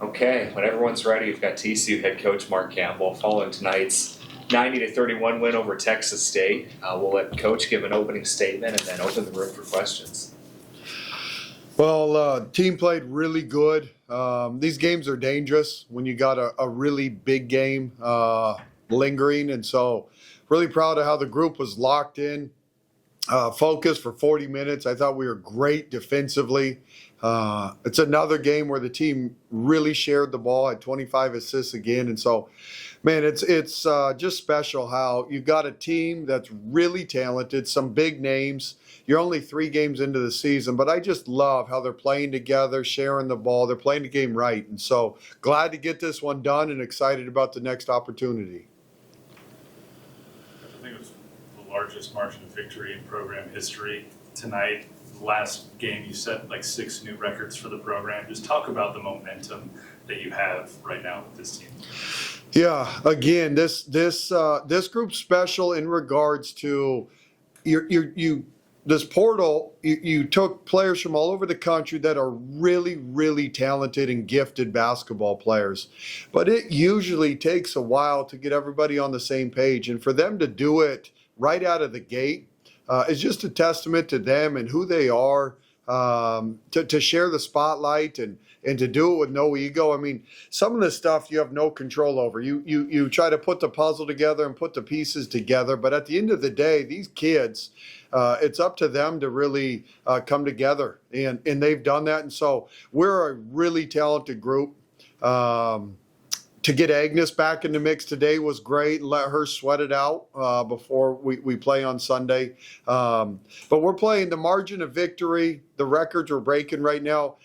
Okay, when everyone's ready, we've got TCU head coach Mark Campbell following tonight's 90-31 win over Texas State. We'll let Coach give an opening statement and then open the room for questions. Well, team played really good. These games are dangerous when you got a really big game lingering, and so really proud of how the group was locked in, focused for 40 minutes. I thought we were great defensively. It's another game where the team really shared the ball, had 25 assists again, and so, man, it's just special how you got a team that's really talented, some big names. You're only 3 games into the season, but I just love how they're playing together, sharing the ball. They're playing the game right, and so glad to get this one done and excited about the next opportunity. I think it was the largest margin of victory in program history tonight. Last game, you set like 6 new records for the program. Just talk about the momentum that you have right now with this team. Yeah, again, this group's special in regards to this portal. You took players from all over the country that are really, really talented and gifted basketball players, but it usually takes a while to get everybody on the same page, and for them to do it right out of the gate is just a testament to them and who they are, to share the spotlight and to do it with no ego. I mean, some of the stuff you have no control over. You try to put the puzzle together and put the pieces together, but at the end of the day, these kids, it's up to them to really come together, and they've done that. And so we're a really talented group. To get Agnes back in the mix today was great. Let her sweat it out before we play on Sunday. But we're playing the margin of victory. The records we're breaking right now.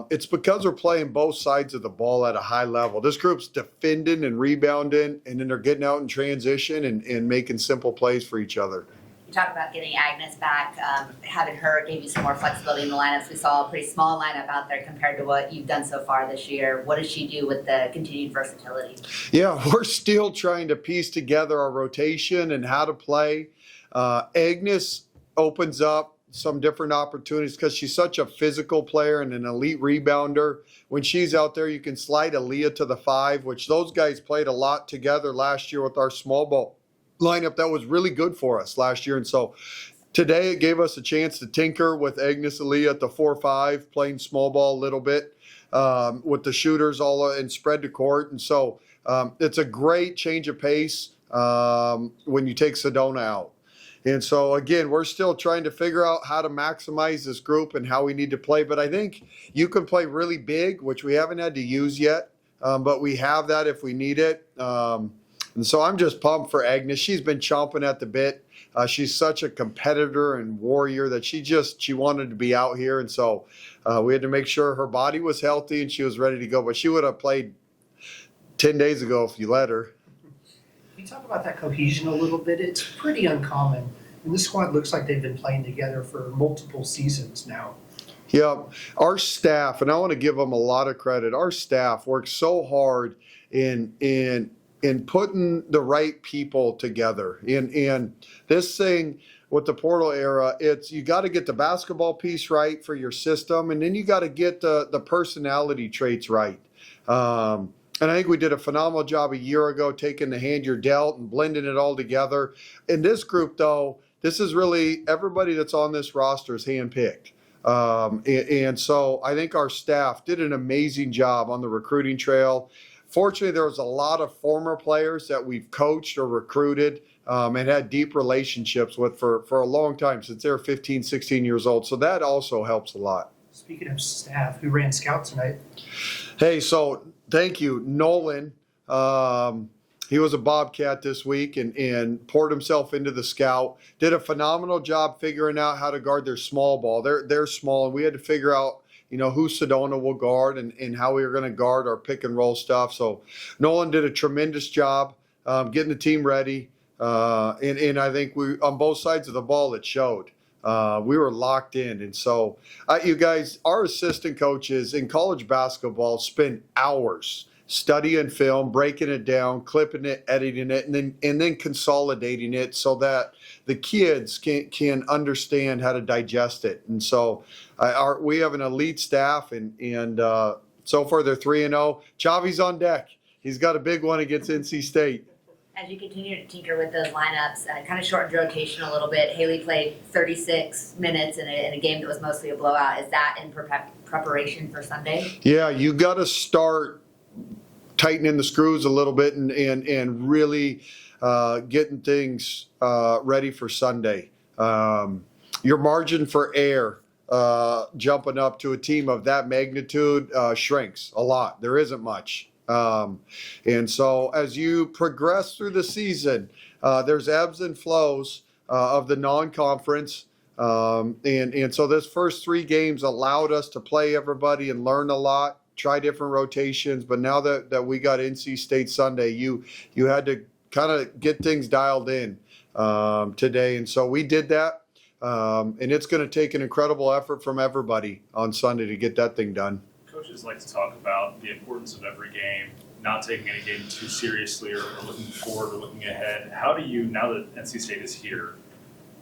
It's because we're playing both sides of the ball at a high level. This group's defending and rebounding, and then they're getting out in transition and making simple plays for each other. You talk about getting Agnes back. Having her gave you some more flexibility in the lineups. We saw a pretty small lineup out there compared to what you've done so far this year. What does she do with the continued versatility? Yeah, we're still trying to piece together our rotation and how to play. Agnes opens up some different opportunities because she's such a physical player and an elite rebounder. When she's out there, you can slide Aaliyah to the 5, which those guys played a lot together last year with our small ball lineup that was really good for us last year. And so today it gave us a chance to tinker with Agnes Aaliyah at the 4-5, playing small ball a little bit with the shooters all and spread the court. And so it's a great change of pace when you take Sedona out. And so, again, we're still trying to figure out how to maximize this group and how we need to play. But I think you can play really big, which we haven't had to use yet, but we have that if we need it. And so I'm just pumped for Agnes. She's been chomping at the bit. She's such a competitor and warrior that she wanted to be out here. And so we had to make sure her body was healthy and she was ready to go. But she would have played 10 days ago if you let her. Can you talk about that cohesion a little bit? It's pretty uncommon. And this squad looks like they've been playing together for multiple seasons now. Yeah, our staff, and I want to give them a lot of credit, our staff works so hard in putting the right people together. And this thing with the portal era, it's you got to get the basketball piece right for your system, and then you got to get the personality traits right. And I think we did a phenomenal job a year ago taking the hand you're dealt and blending it all together. In this group, though, this is really everybody that's on this roster is handpicked. And so I think our staff did an amazing job on the recruiting trail. Fortunately, there was a lot of former players that we've coached or recruited and had deep relationships with for a long time, since they're 15, 16 years old. So that also helps a lot. Speaking of staff, who ran scout tonight? Hey, so thank you, Nolan. He was a Bobcat this week and poured himself into the scout. Did a phenomenal job figuring out how to guard their small ball. They're small, and we had to figure out who Sedona will guard and how we were going to guard our pick and roll stuff. So Nolan did a tremendous job getting the team ready. And I think we on both sides of the ball, it showed. We were locked in. And so you guys, our assistant coaches in college basketball spend hours studying film, breaking it down, clipping it, editing it, and then consolidating it so that the kids can understand how to digest it. And so we have an elite staff and So far, they're 3-0. Chavi's on deck. He's got a big one against NC State. As you continue to tinker with those lineups, kind of shortened your rotation a little bit. Haley played 36 minutes in a game that was mostly a blowout. Is that in preparation for Sunday? Yeah, you got to start tightening the screws a little bit and really getting things ready for Sunday. Your margin for error jumping up to a team of that magnitude shrinks a lot. There isn't much. And so as you progress through the season, there's ebbs and flows of the non-conference. And so this first 3 games allowed us to play everybody and learn a lot, try different rotations. But now that we got NC State Sunday, you had to kind of get things dialed in today. And so we did that. And it's going to take an incredible effort from everybody on Sunday to get that thing done. Coaches like to talk about the importance of every game, not taking any game too seriously or looking forward or looking ahead. How do you, now that NC State is here,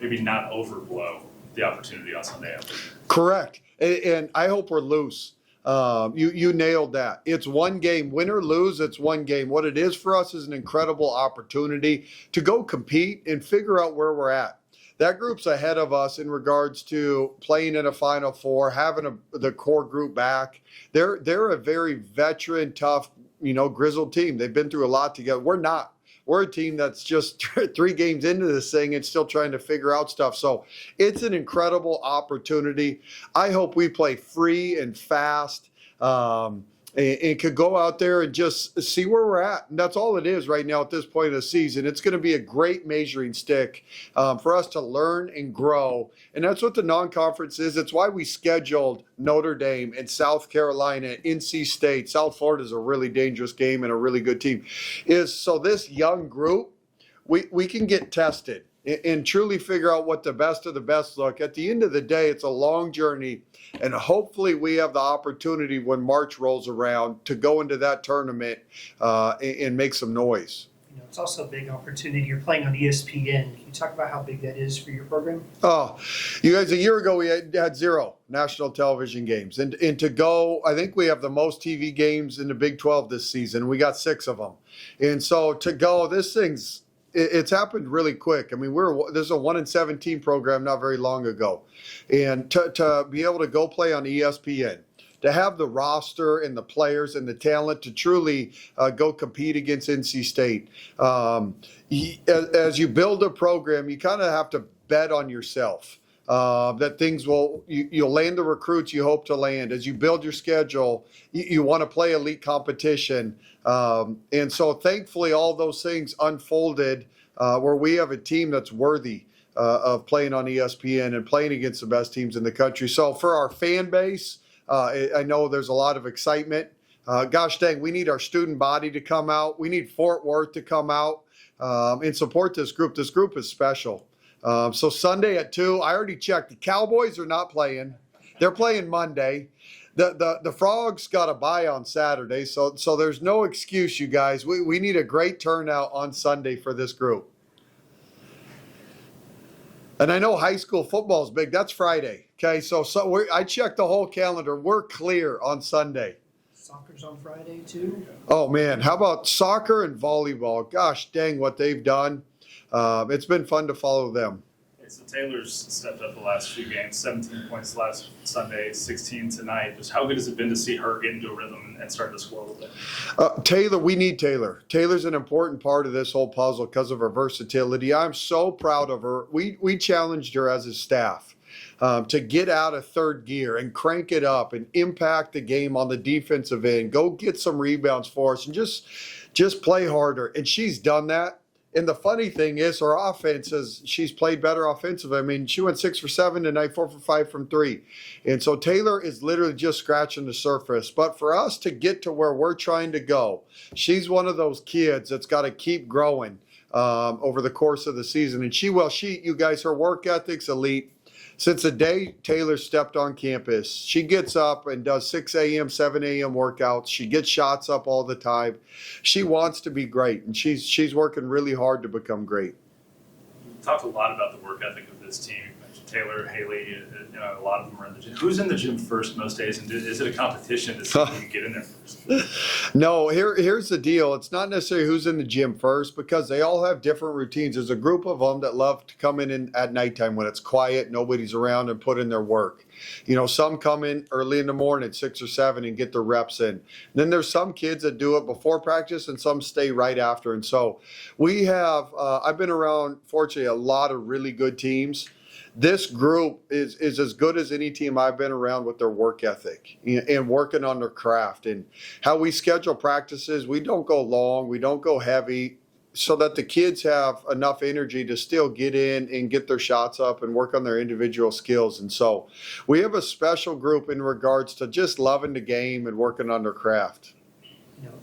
maybe not overblow the opportunity on Sunday afternoon? Correct. And I hope we're loose. You nailed that. It's one game. Win or lose, it's one game. What it is for us is an incredible opportunity to go compete and figure out where we're at. That group's ahead of us in regards to playing in a Final Four, having the core group back. They're a very veteran, tough, grizzled team. They've been through a lot together. We're not. We're a team that's just 3 games into this thing and still trying to figure out stuff. So it's an incredible opportunity. I hope we play free and fast. And could go out there and just see where we're at. And that's all it is right now at this point of the season. It's going to be a great measuring stick for us to learn and grow. And that's what the non-conference is. It's why we scheduled Notre Dame and South Carolina, NC State. South Florida is a really dangerous game and a really good team. Is so this young group, we can get tested and truly figure out what the best of the best look. At the end of the day, it's a long journey, and hopefully we have the opportunity when March rolls around to go into that tournament and make some noise. It's also a big opportunity. You're playing on ESPN. Can you talk about how big that is for your program? Oh, you guys, a year ago we had 0 national television games. And to go, I think we have the most TV games in the Big 12 this season. We got 6 of them. And so to go, it's happened really quick. I mean, this is a 1-17 program not very long ago. And to be able to go play on ESPN, to have the roster and the players and the talent to truly go compete against NC State. As you build a program, you kind of have to bet on yourself. That things you'll land the recruits you hope to land. As you build your schedule, you want to play elite competition. And so thankfully all those things unfolded where we have a team that's worthy of playing on ESPN and playing against the best teams in the country. So for our fan base, I know there's a lot of excitement. Gosh dang, we need our student body to come out. We need Fort Worth to come out and support this group. This group is special. So Sunday at 2, I already checked. The Cowboys are not playing. They're playing Monday. The Frogs got a bye on Saturday, so there's no excuse, you guys. We need a great turnout on Sunday for this group. And I know high school football is big. That's Friday. Okay, so I checked the whole calendar. We're clear on Sunday. Soccer's on Friday too. Oh man, how about soccer and volleyball? Gosh dang, what they've done. It's been fun to follow them. So Taylor's stepped up the last few games, 17 points last Sunday, 16 tonight. Just how good has it been to see her get into a rhythm and start to score a little bit? Taylor, we need Taylor. Taylor's an important part of this whole puzzle because of her versatility. I'm so proud of her. We challenged her as a staff to get out of third gear and crank it up and impact the game on the defensive end. Go get some rebounds for us and just play harder. And she's done that. And the funny thing is, her offense she's played better offensively. I mean, she went 6 for 7 tonight, 4 for 5 from 3. And so Taylor is literally just scratching the surface. But for us to get to where we're trying to go, she's one of those kids that's got to keep growing over the course of the season. And you guys, her work ethic's elite. Since the day Taylor stepped on campus, she gets up and does 6 a.m., 7 a.m. workouts. She gets shots up all the time. She wants to be great, and she's working really hard to become great. We talked a lot about the work ethic of this team. You mentioned Taylor, Haley, a lot of them are in the gym. Who's in the gym first most days, and is it a competition to see who can get in there first? No, here's the deal. It's not necessarily who's in the gym first because they all have different routines. There's a group of them that love to come in at nighttime when it's quiet, nobody's around, and put in their work. Some come in early in the morning at 6 or 7 and get their reps in. Then there's some kids that do it before practice and some stay right after. And so we have, I've been around, fortunately, a lot of really good teams. This group is as good as any team I've been around with their work ethic and working on their craft. And how we schedule practices, we don't go long, we don't go heavy, so that the kids have enough energy to still get in and get their shots up and work on their individual skills. And so we have a special group in regards to just loving the game and working on their craft.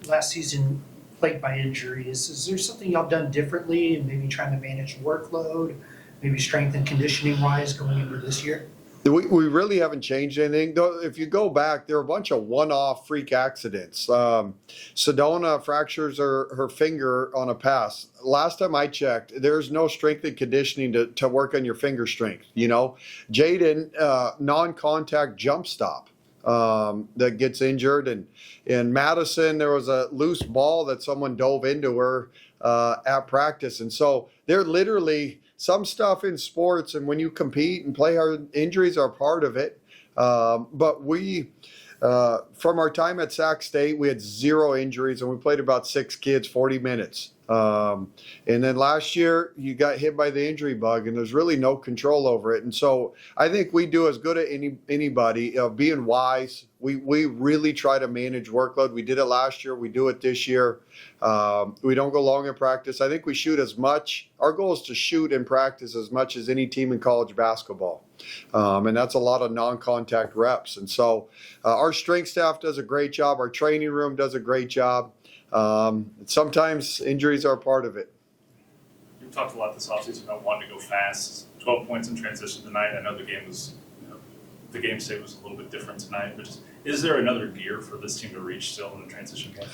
Last season plagued by injuries. Is there something y'all done differently and maybe trying to manage workload, maybe strength and conditioning wise going into this year? We really haven't changed anything. Though, if you go back, there are a bunch of one-off freak accidents. Sedona fractures her finger on a pass. Last time I checked, there's no strength and conditioning to work on your finger strength. Jaden, non-contact jump stop that gets injured. And in Madison, there was a loose ball that someone dove into her at practice. And so they're literally some stuff in sports, and when you compete and play hard, injuries are part of it. But we, from our time at Sac State, we had 0 injuries, and we played about 6 kids, 40 minutes. And then last year, you got hit by the injury bug, and there's really no control over it. And so I think we do as good as anybody of being wise. We really try to manage workload. We did it last year. We do it this year. We don't go long in practice. I think we shoot as much. Our goal is to shoot in practice as much as any team in college basketball. And that's a lot of non-contact reps. And so our strength staff does a great job. Our training room does a great job. Sometimes injuries are part of it. You've talked a lot this offseason about wanting to go fast. 12 points in transition tonight. I know the game the game state was a little bit different tonight, but is there another gear for this team to reach still in the transition game?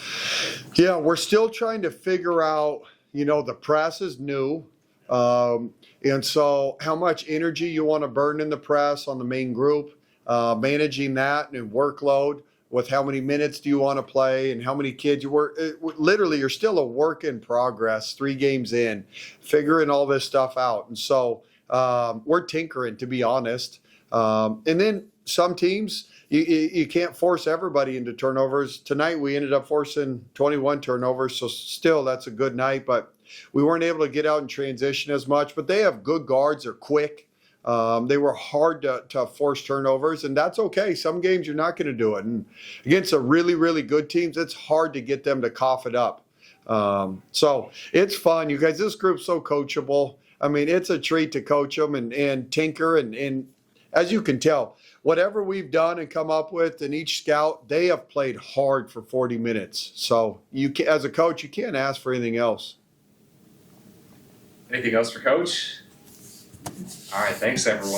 Yeah, we're still trying to figure out, the press is new. And so how much energy you want to burn in the press on the main group, managing that and workload with how many minutes do you want to play and how many kids you work. Literally, you're still a work in progress, 3 games in, figuring all this stuff out. And so we're tinkering, to be honest. And then some teams, you can't force everybody into turnovers. Tonight we ended up forcing 21 turnovers, so still that's a good night, but we weren't able to get out and transition as much. But they have good guards, they're quick. They were hard to force turnovers, and that's okay. Some games you're not going to do it. And against a really, really good teams, it's hard to get them to cough it up. So it's fun. You guys, this group's so coachable. I mean, it's a treat to coach them and tinker. And as you can tell, whatever we've done and come up with in each scout, they have played hard for 40 minutes. So as a coach, you can't ask for anything else. Anything else for Coach? All right, thanks everyone.